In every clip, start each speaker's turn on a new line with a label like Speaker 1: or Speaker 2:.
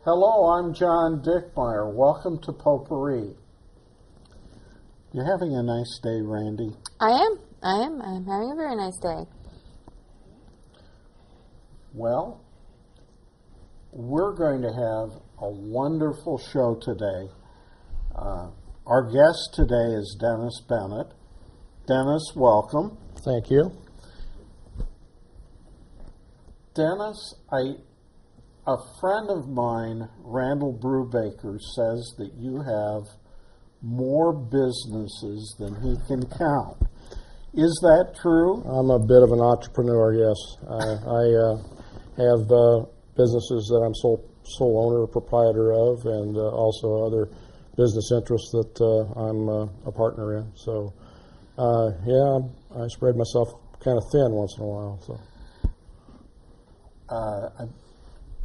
Speaker 1: Hello, I'm John Dickmeyer. Welcome to Potpourri. You having a nice day, Randy?
Speaker 2: I am. I'm having a very nice day.
Speaker 1: Well, we're going to have a wonderful show today. Our guest today is Dennis Bennett. Dennis, welcome.
Speaker 3: Thank you.
Speaker 1: Dennis, a friend of mine, Randall Brubaker, says that you have more businesses than he can count. Is that true?
Speaker 3: I'm a bit of an entrepreneur, yes. I have businesses that I'm sole owner or proprietor of, and also other business interests that I'm a partner in. So, I spread myself kind of thin once in a while. So.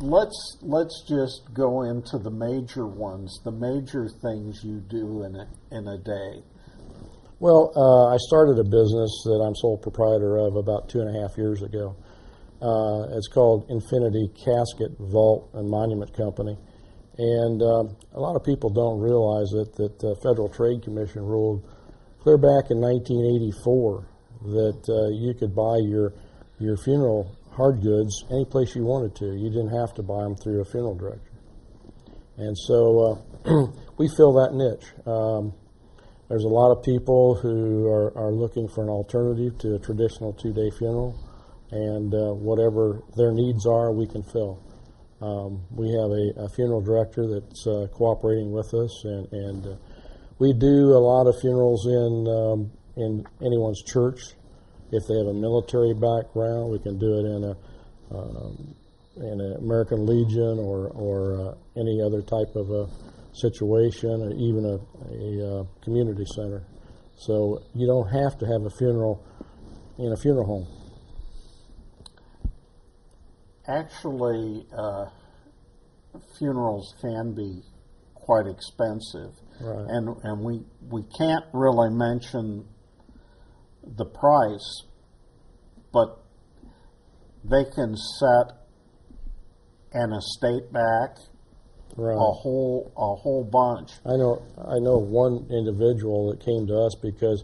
Speaker 1: Let's just go into the major ones, the major things you do in a day.
Speaker 3: Well, I started a business that I'm sole proprietor of about 2.5 years ago. It's called Infinity Casket, Vault, and Monument Company. And a lot of people don't realize that the Federal Trade Commission ruled clear back in 1984 that you could buy your funeral hard goods any place you wanted to. You didn't have to buy them through a funeral director. And so we fill that niche. There's a lot of people who are looking for an alternative to a traditional 2-day funeral, and whatever their needs are, we can fill. We have a funeral director that's cooperating with us, and we do a lot of funerals in anyone's church. If they have a military background, we can do it in an American Legion or any other type of a situation, or even a community center. So you don't have to have a funeral in a funeral home.
Speaker 1: Actually, funerals can be quite expensive,
Speaker 3: right.
Speaker 1: and we can't really mention the price, but they can set an estate back,
Speaker 3: right.
Speaker 1: a whole bunch.
Speaker 3: I know one individual that came to us because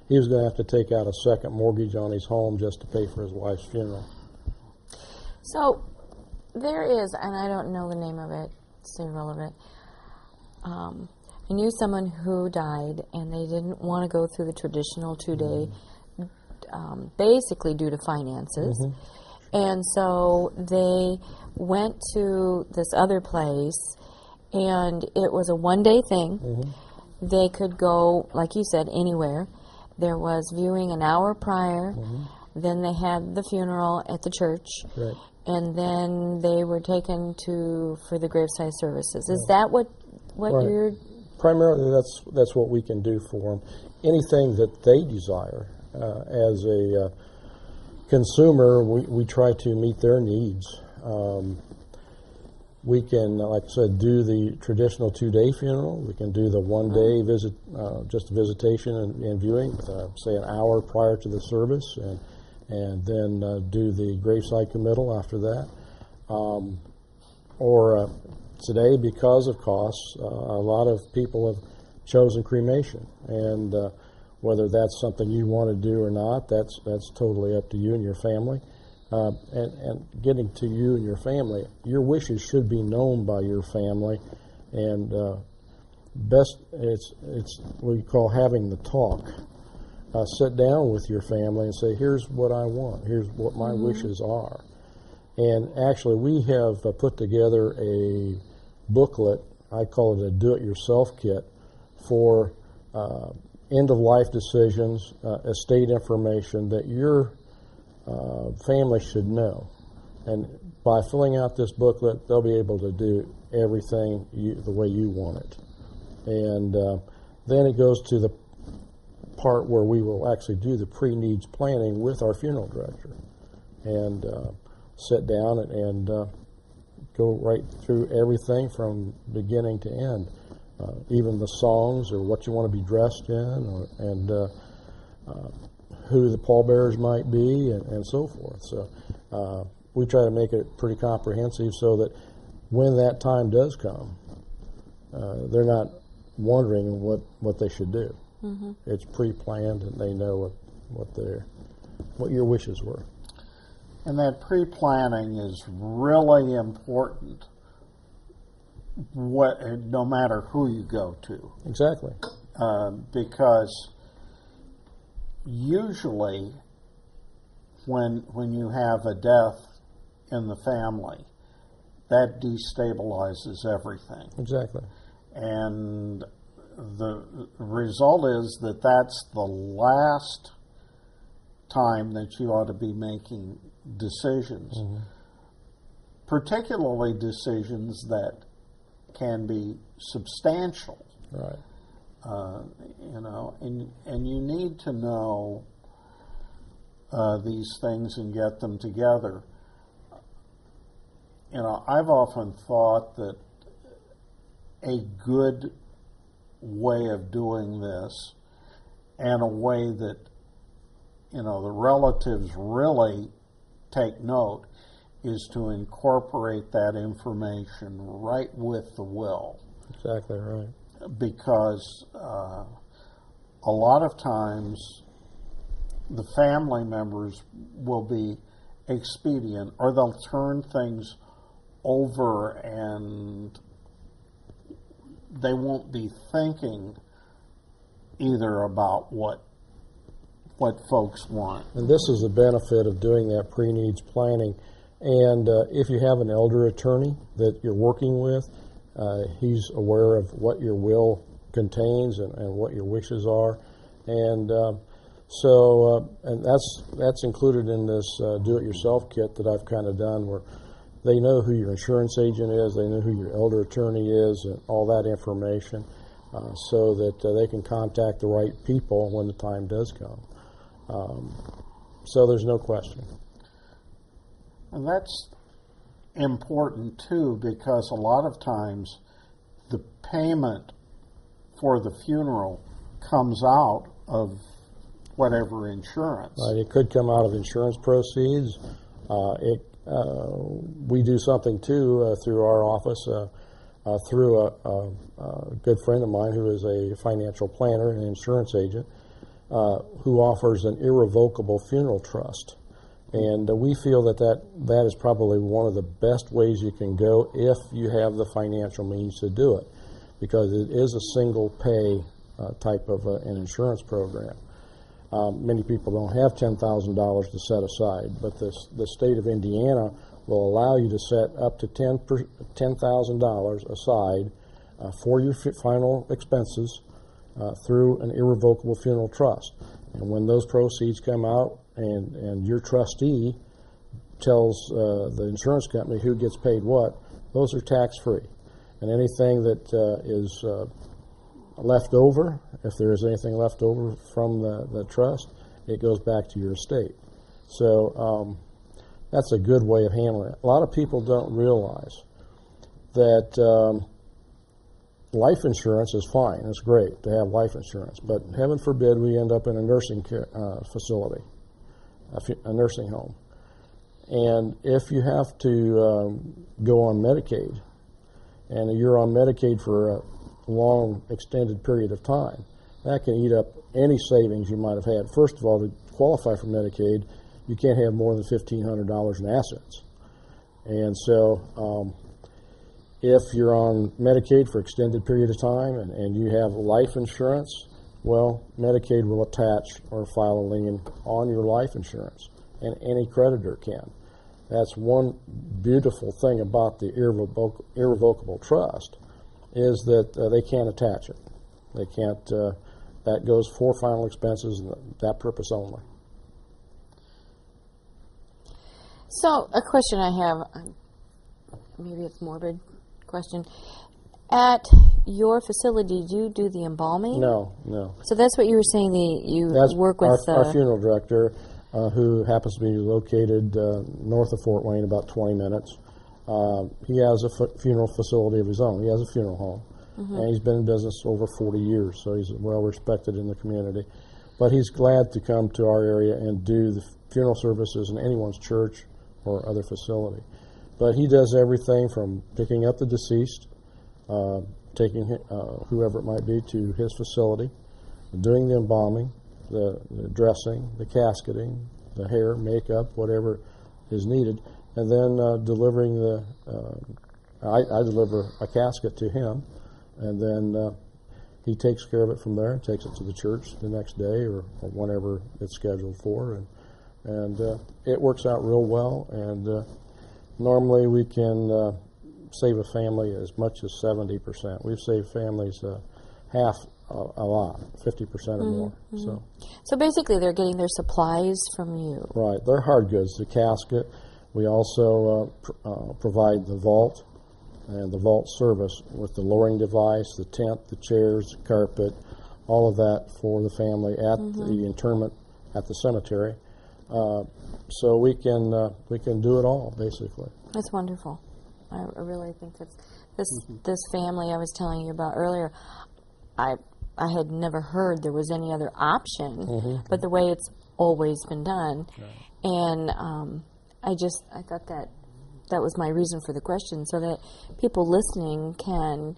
Speaker 3: he was going to have to take out a second mortgage on his home just to pay for his wife's funeral.
Speaker 2: So there is, and I don't know the name of it, it's irrelevant. I knew someone who died, and they didn't want to go through the traditional 2-day, basically due to finances.
Speaker 3: Mm-hmm.
Speaker 2: And so they went to this other place, and it was a 1-day thing.
Speaker 3: Mm-hmm.
Speaker 2: They could go, like you said, anywhere. There was viewing an hour prior.
Speaker 3: Mm-hmm.
Speaker 2: Then they had the funeral at the church.
Speaker 3: Right.
Speaker 2: And then they were taken for the graveside services. Is
Speaker 3: Right.
Speaker 2: that what
Speaker 3: Right.
Speaker 2: you're...
Speaker 3: Primarily, that's what we can do for them. Anything that they desire. As a consumer, we try to meet their needs. We can, like I said, do the traditional 2-day funeral. We can do the 1-day visit, just visitation and viewing, say an hour prior to the service, and then do the graveside committal after that. Or today, because of costs, a lot of people have chosen cremation, and whether that's something you want to do or not, that's totally up to you and your family. And getting to you and your family, your wishes should be known by your family, and best it's what we call having the talk. Sit down with your family and say, here's what I want, here's what my wishes are. And actually, we have put together a booklet, I call it a do-it-yourself kit, for end-of-life decisions, estate information that your family should know. And by filling out this booklet, they'll be able to do everything the way you want it. And then it goes to the part where we will actually do the pre-needs planning with our funeral director, and sit down and go right through everything from beginning to end, even the songs or what you want to be dressed in, and who the pallbearers might be, and so forth. So we try to make it pretty comprehensive so that when that time does come, they're not wondering what they should do. Mm-hmm. It's pre-planned, and they know what your wishes were.
Speaker 1: And that pre-planning is really important, no matter who you go to.
Speaker 3: Exactly.
Speaker 1: Because usually when you have a death in the family, that destabilizes everything.
Speaker 3: Exactly.
Speaker 1: And the result is that that's the last time that you ought to be making decisions, mm-hmm. particularly decisions that can be substantial.
Speaker 3: Right.
Speaker 1: And you need to know these things and get them together. I've often thought that a good way of doing this, and a way that the relatives really take note, is to incorporate that information right with the will.
Speaker 3: Exactly right.
Speaker 1: Because a lot of times the family members will be expedient, or they'll turn things over and they won't be thinking either about what folks want.
Speaker 3: And this is the benefit of doing that pre-needs planning. And if you have an elder attorney that you're working with, he's aware of what your will contains and what your wishes are. And and that's included in this do-it-yourself kit that I've kind of done, where they know who your insurance agent is, they know who your elder attorney is, and all that information, so that they can contact the right people when the time does come. So there's no question.
Speaker 1: And that's important too, because a lot of times the payment for the funeral comes out of whatever insurance.
Speaker 3: Right, it could come out of insurance proceeds. We do something too through our office, through a good friend of mine who is a financial planner and insurance agent, who offers an irrevocable funeral trust. And we feel that is probably one of the best ways you can go if you have the financial means to do it, because it is a single pay type of an insurance program. Many people don't have $10,000 to set aside, but the state of Indiana will allow you to set up to $10,000 aside for your final expenses through an irrevocable funeral trust. And when those proceeds come out and your trustee tells the insurance company who gets paid what, those are tax-free. And anything that is left over, if there is anything left over from the trust, it goes back to your estate. So that's a good way of handling it. A lot of people don't realize that life insurance is fine. It's great to have life insurance, but heaven forbid we end up in a nursing care facility, a nursing home. And if you have to go on Medicaid, and you're on Medicaid for a long, extended period of time, that can eat up any savings you might have had. First of all, to qualify for Medicaid, you can't have more than $1,500 in assets. And so if you're on Medicaid for extended period of time and you have life insurance, well, Medicaid will attach or file a lien on your life insurance, and any creditor can. That's one beautiful thing about the irrevocable trust, is that they can't attach it. They can't, that goes for final expenses and that purpose only.
Speaker 2: So, a question I have, maybe it's a morbid question. At your facility, do you do the embalming?
Speaker 3: No.
Speaker 2: So that's what you were saying,
Speaker 3: That's
Speaker 2: work with...
Speaker 3: our funeral director, who happens to be located north of Fort Wayne, about 20 minutes. He has a funeral facility of his own. He has a funeral home. Mm-hmm. And he's been in business over 40 years, so he's well respected in the community. But he's glad to come to our area and do the funeral services in anyone's church or other facility. But he does everything from picking up the deceased, taking whoever it might be to his facility, doing the embalming, the dressing, the casketing, the hair, makeup, whatever is needed, and then delivering I deliver a casket to him, and then he takes care of it from there and takes it to the church the next day or whenever it's scheduled for, and it works out real well. And normally we can save a family as much as 70%. We've saved families half a lot, 50% or more.
Speaker 2: So basically, they're getting their supplies from you.
Speaker 3: Right, they're hard goods. The casket. We also provide the vault and the vault service with the lowering device, the tent, the chairs, the carpet, all of that for the family at the interment at the cemetery. So we can do it all, basically.
Speaker 2: That's wonderful. I really think that's this family I was telling you about earlier. I had never heard there was any other option, but the way it's always been done, and I thought that was my reason for the question, so that people listening can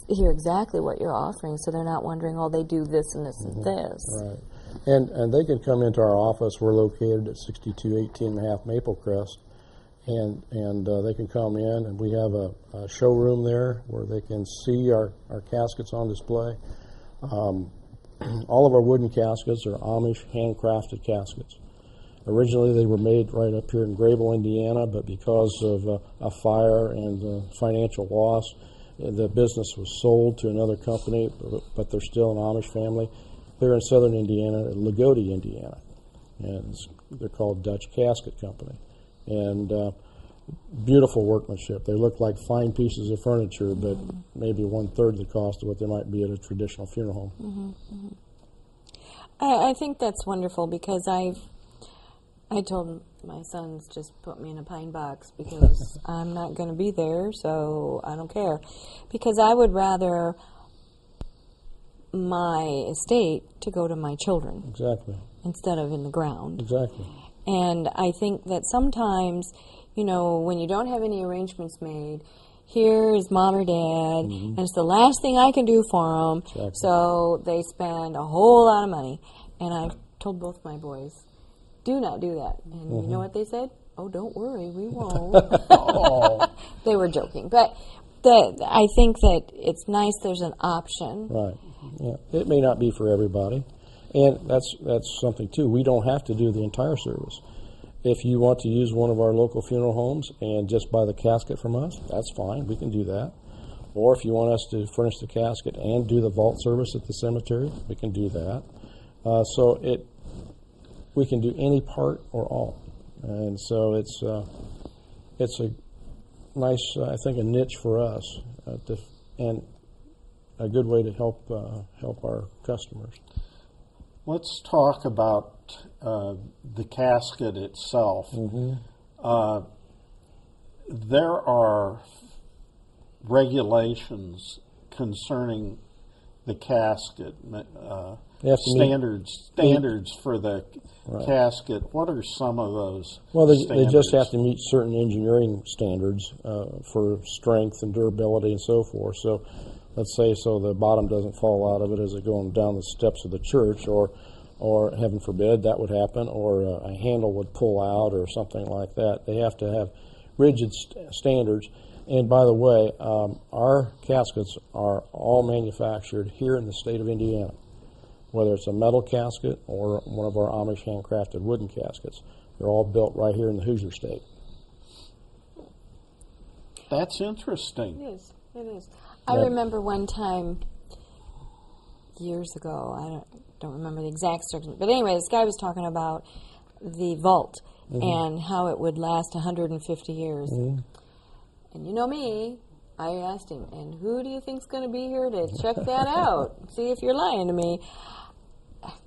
Speaker 2: hear exactly what you're offering, so they're not wondering, oh, they do this and this and this.
Speaker 3: Right. And they can come into our office. We're located at 6218.5 Maple Crest, and they can come in, and we have a showroom there where they can see our caskets on display. All of our wooden caskets are Amish handcrafted caskets. Originally, they were made right up here in Grayville, Indiana, but because of a fire and financial loss, the business was sold to another company, but they're still an Amish family. They're in southern Indiana, Lagodi, Indiana, and they're called Dutch Casket Company. And beautiful workmanship. They look like fine pieces of furniture, but maybe 1/3 the cost of what they might be at a traditional funeral home.
Speaker 2: I think that's wonderful, because I told my sons, just put me in a pine box, because I'm not going to be there, so I don't care. Because I would rather my estate to go to my children.
Speaker 3: Exactly.
Speaker 2: Instead of in the ground.
Speaker 3: Exactly.
Speaker 2: And I think that sometimes, when you don't have any arrangements made, here is mom or dad, and it's the last thing I can do for them,
Speaker 3: Exactly.
Speaker 2: so they spend a whole lot of money. And I told both my boys, do not do that. And you know what they said? Oh, don't worry, we won't. They were joking. But I think that it's nice there's an option.
Speaker 3: Right. Yeah. It may not be for everybody. And that's something, too. We don't have to do the entire service. If you want to use one of our local funeral homes and just buy the casket from us, that's fine. We can do that. Or if you want us to furnish the casket and do the vault service at the cemetery, we can do that. We can do any part or all. And so it's a nice, I think, a niche for us, and a good way to help our customers.
Speaker 1: Let's talk about the casket itself. There are regulations concerning the casket, standards for the casket. What are some of those?
Speaker 3: Well, they
Speaker 1: standards?
Speaker 3: just have to meet certain engineering standards for strength and durability and so forth. So let's say the bottom doesn't fall out of it as it's going down the steps of the church, or heaven forbid that would happen, or a handle would pull out or something like that. They have to have rigid standards. And by the way, our caskets are all manufactured here in the state of Indiana, whether it's a metal casket or one of our Amish handcrafted wooden caskets. They're all built right here in the Hoosier State.
Speaker 1: That's interesting.
Speaker 2: It is. I remember one time, years ago, I don't remember the exact circumstance, but anyway, this guy was talking about the vault and how it would last 150 years. And you know me, I asked him, and who do you think's going to be here to check that out? See if you're lying to me.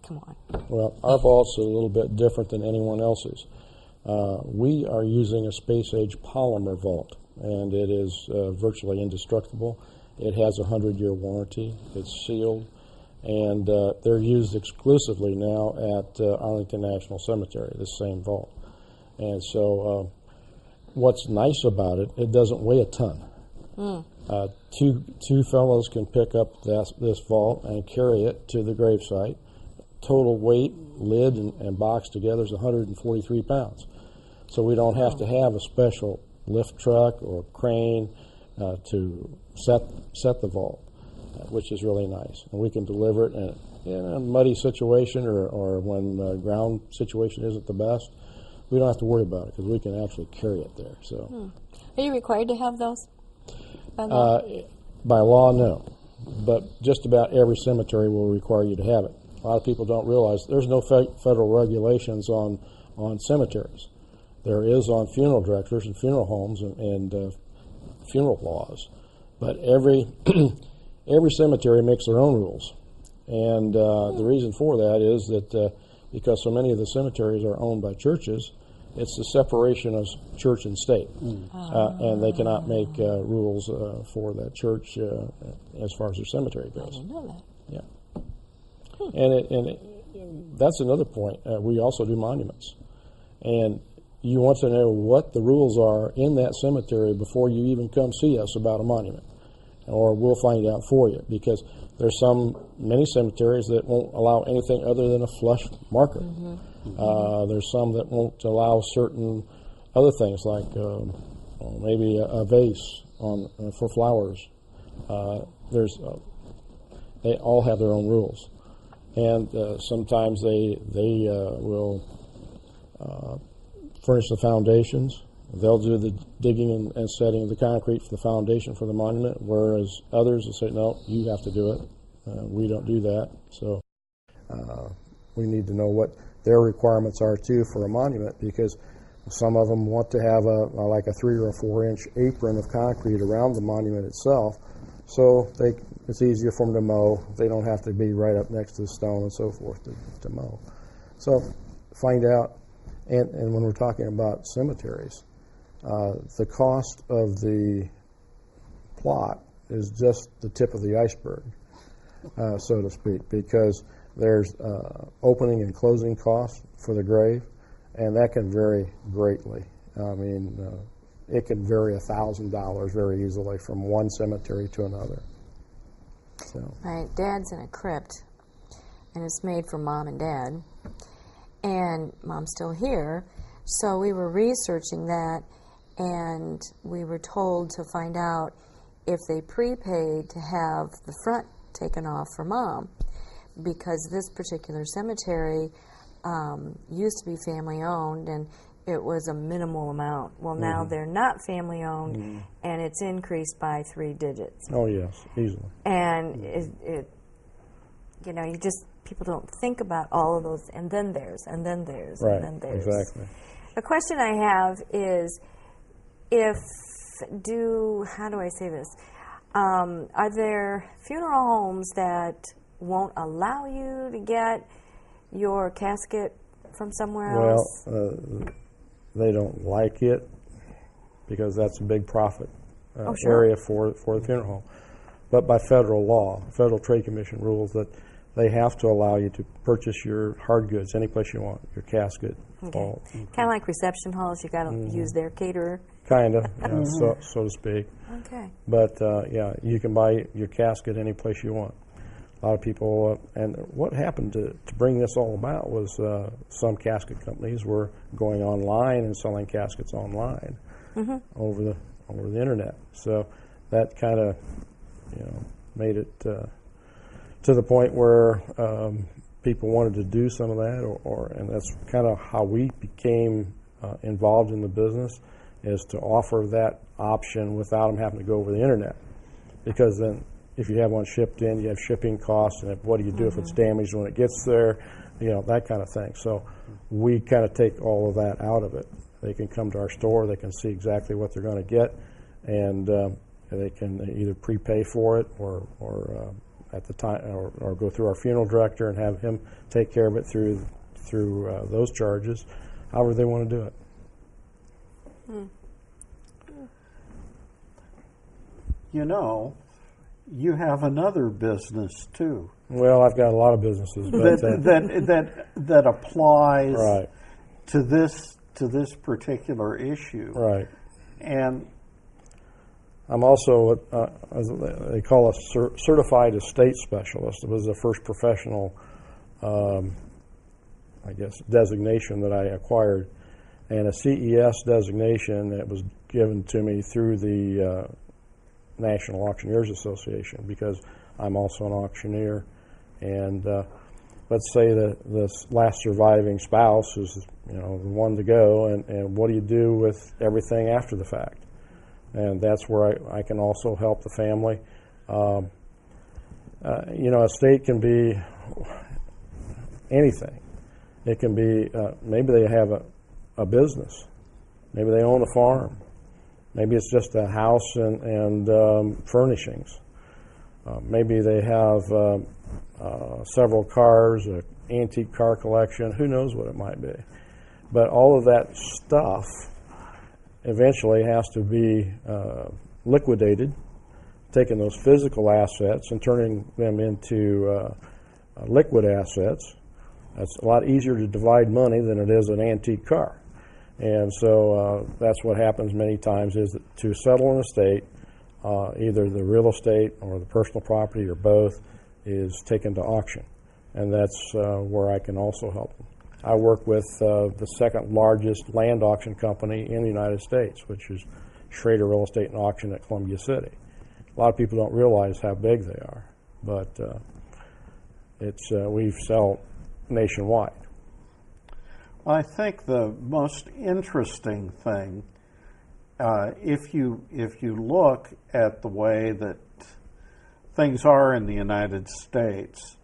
Speaker 2: Come on.
Speaker 3: Well, our vault's a little bit different than anyone else's. We are using a space-age polymer vault, and it is virtually indestructible. It has a 100-year warranty. It's sealed, and they're used exclusively now at Arlington National Cemetery, the same vault. And so what's nice about it, it doesn't weigh a ton. Two fellows can pick up this vault and carry it to the gravesite. Total weight, lid, and box together is 143 pounds. So we don't have to have a special lift truck or crane to set the vault, which is really nice. And we can deliver it in a muddy situation or when the ground situation isn't the best. We don't have to worry about it because we can actually carry it there. So,
Speaker 2: Are you required to have those by law?
Speaker 3: By law, no. But just about every cemetery will require you to have it. A lot of people don't realize there's no federal regulations on cemeteries. There is on funeral directors and funeral homes and funeral laws. But every cemetery makes their own rules. And the reason for that is that because so many of the cemeteries are owned by churches, it's the separation of church and state. And they cannot make rules for that church as far as their cemetery goes.
Speaker 2: I didn't know that.
Speaker 3: Yeah. And that's another point. We also do monuments. And you want to know what the rules are in that cemetery before you even come see us about a monument. Or we'll find out for you, because there's many cemeteries that won't allow anything other than a flush marker. There's some that won't allow certain other things like maybe a vase for flowers. They all have their own rules. And sometimes they will furnish the foundations. They'll do the digging and setting of the concrete for the foundation for the monument, whereas others will say, no, you have to do it. We don't do that. So we need to know what their requirements are, too, for a monument, because some of them want to have like a 3 or a 4 inch apron of concrete around the monument itself, so it's easier for them to mow. They don't have to be right up next to the stone and so forth to mow. So find out, and when we're talking about cemeteries, the cost of the plot is just the tip of the iceberg, so to speak, because there's opening and closing costs for the grave, and that can vary greatly. I mean, it can vary $1,000 very easily from one cemetery to another. So.
Speaker 2: Right, Dad's in a crypt, and it's made for Mom and Dad, and Mom's still here, so we were researching that, and we were told to find out if they prepaid to have the front taken off for Mom, because this particular cemetery used to be family-owned, and it was a minimal amount. Well, now they're not family-owned, and it's increased by 3 digits.
Speaker 3: Oh, yes, easily.
Speaker 2: And people don't think about all of those, and then there's, and then there's,
Speaker 3: right,
Speaker 2: and then there's.
Speaker 3: Exactly.
Speaker 2: The question I have is, how do I say this? Are there funeral homes that won't allow you to get your casket from somewhere else?
Speaker 3: Well, they don't like it because that's a big profit
Speaker 2: Sure.
Speaker 3: area for the funeral home. But by federal law, Federal Trade Commission rules that they have to allow you to purchase your hard goods any place you want, your casket, vault.
Speaker 2: Kind of like reception halls, you got to use their caterer.
Speaker 3: Kind of, so to speak.
Speaker 2: Okay.
Speaker 3: But, you can buy your casket any place you want. A lot of people, and what happened to bring this all about was some casket companies were going online and selling caskets online over the internet. So that kind of, made it to the point where people wanted to do some of that, and that's kind of how we became involved in the business, is to offer that option without them having to go over the internet, because then if you have one shipped in, you have shipping costs, and what do you do if it's damaged when it gets there, that kind of thing. So we kind of take all of that out of it. They can come to our store, they can see exactly what they're going to get, and they can either prepay for it or at the time, or go through our funeral director and have him take care of it through those charges, however they want to do it.
Speaker 1: You have another business too.
Speaker 3: Well, I've got a lot of businesses, but
Speaker 1: that applies
Speaker 3: right.
Speaker 1: to this particular issue.
Speaker 3: Right.
Speaker 1: And
Speaker 3: I'm also, as they call a certified estate specialist. It was the first professional, designation that I acquired, and a CES designation that was given to me through the National Auctioneers Association, because I'm also an auctioneer. And let's say that this last surviving spouse is, the one to go, and what do you do with everything after the fact? And that's where I can also help the family. Estate can be anything. It can be, maybe they have a business. Maybe they own a farm. Maybe it's just a house and furnishings. Maybe they have several cars, an antique car collection. Who knows what it might be? But all of that stuff eventually has to be liquidated, taking those physical assets and turning them into liquid assets. It's a lot easier to divide money than it is an antique car. And so that's what happens many times, is that to settle an estate, either the real estate or the personal property or both is taken to auction. And that's where I can also help them. I work with the second largest land auction company in the United States, which is Schrader Real Estate and Auction at Columbia City. A lot of people don't realize how big they are, but we sell nationwide.
Speaker 1: I think the most interesting thing, if you look at the way that things are in the United States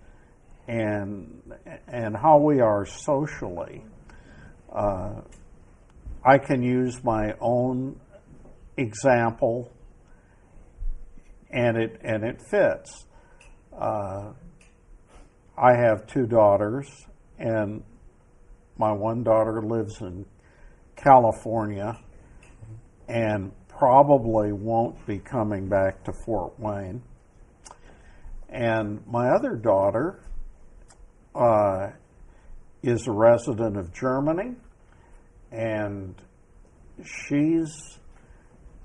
Speaker 1: and how we are socially, I can use my own example, and it fits. I have two daughters, and my one daughter lives in California and probably won't be coming back to Fort Wayne. And my other daughter is a resident of Germany, and she's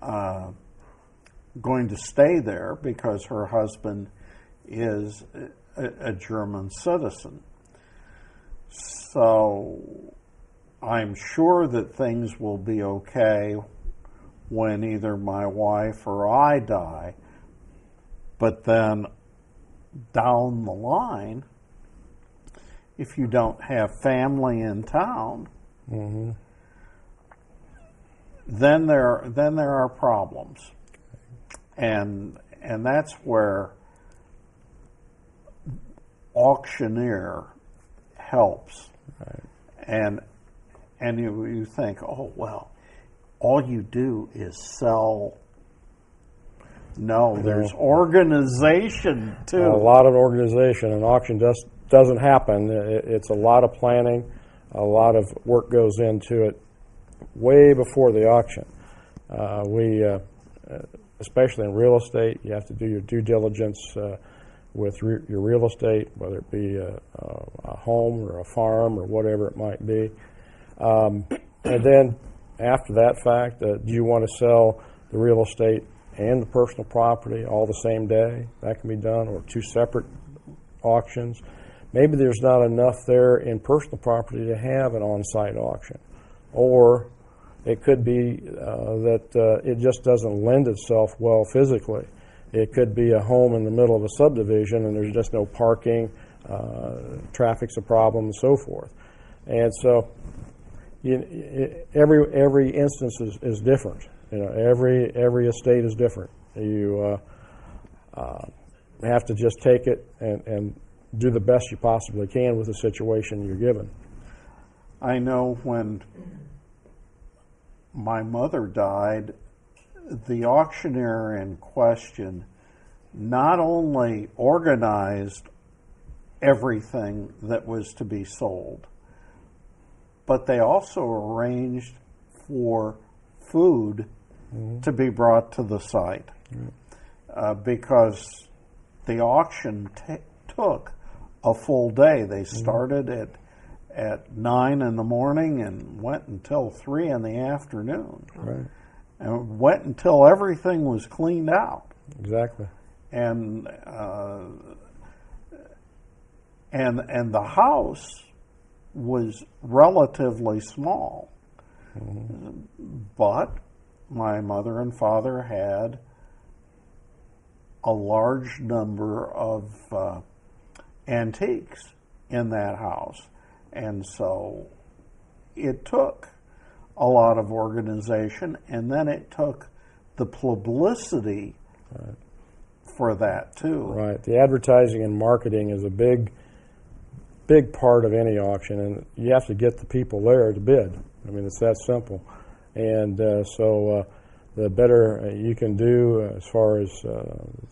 Speaker 1: going to stay there because her husband is a German citizen. So I'm sure that things will be okay when either my wife or I die. But then down the line, if you don't have family in town,
Speaker 3: Mm-hmm.
Speaker 1: then there are problems. And that's where auctioneer helps.
Speaker 3: Right.
Speaker 1: And you think, oh, well, all you do is sell. No, there's organization too.
Speaker 3: A lot of organization. An auction just doesn't happen. It's a lot of planning. A lot of work goes into it way before the auction. Especially in real estate, you have to do your due diligence with your real estate, whether it be a home or a farm or whatever it might be. And then after that fact, do you want to sell the real estate and the personal property all the same day? That can be done, or two separate auctions. Maybe there's not enough there in personal property to have an on-site auction. Or it could be that it just doesn't lend itself well physically. It could be a home in the middle of a subdivision and there's just no parking, traffic's a problem, and so forth. And so every instance is different. Every estate is different. You have to just take it and do the best you possibly can with the situation you're given.
Speaker 1: I know when my mother died, the auctioneer in question not only organized everything that was to be sold, but they also arranged for food to be brought to the site, because the auction took a full day. They started at 9 in the morning and went until 3 in the afternoon.
Speaker 3: Right.
Speaker 1: and went until everything was cleaned out.
Speaker 3: Exactly.
Speaker 1: And the house was relatively small, but my mother and father had a large number of antiques in that house, and so it took a lot of organization, and then it took the publicity for that too.
Speaker 3: Right. The advertising and marketing is a big part of any auction, and you have to get the people there to bid. I mean, it's that simple. And so the better you can do as far as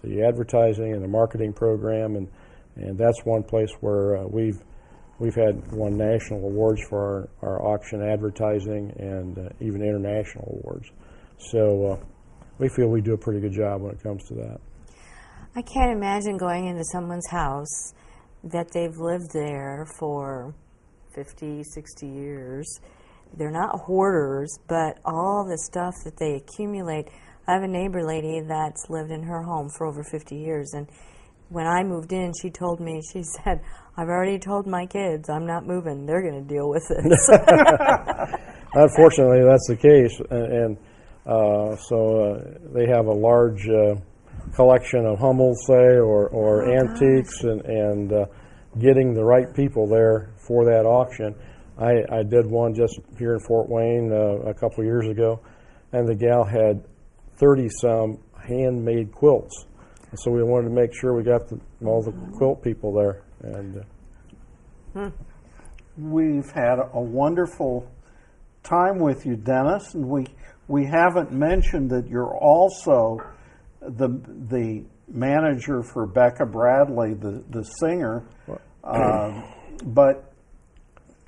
Speaker 3: the advertising and the marketing program, and that's one place where we've had won national awards for our auction advertising and even international awards. So we feel we do a pretty good job when it comes to that.
Speaker 2: I can't imagine going into someone's house that they've lived there for 50, 60 years. They're not hoarders, but all the stuff that they accumulate. I have a neighbor lady that's lived in her home for over 50 years, and when I moved in, she told me, she said, I've already told my kids I'm not moving. They're going to deal with this.
Speaker 3: Unfortunately, that's the case, and so they have a large collection of Hummels, say, or antiques, and getting the right people there for that auction. I did one just here in Fort Wayne a couple of years ago, and the gal had 30-some handmade quilts. And so we wanted to make sure we got all the quilt people there. And
Speaker 1: we've had a wonderful time with you, Dennis, and we haven't mentioned that you're also the manager for Becca Bradley, the singer. But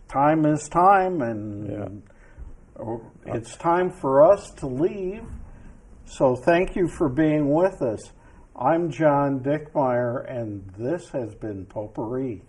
Speaker 1: time is time, and it's time for us to leave. So thank you for being with us. I'm John Dickmeyer, and this has been Potpourri.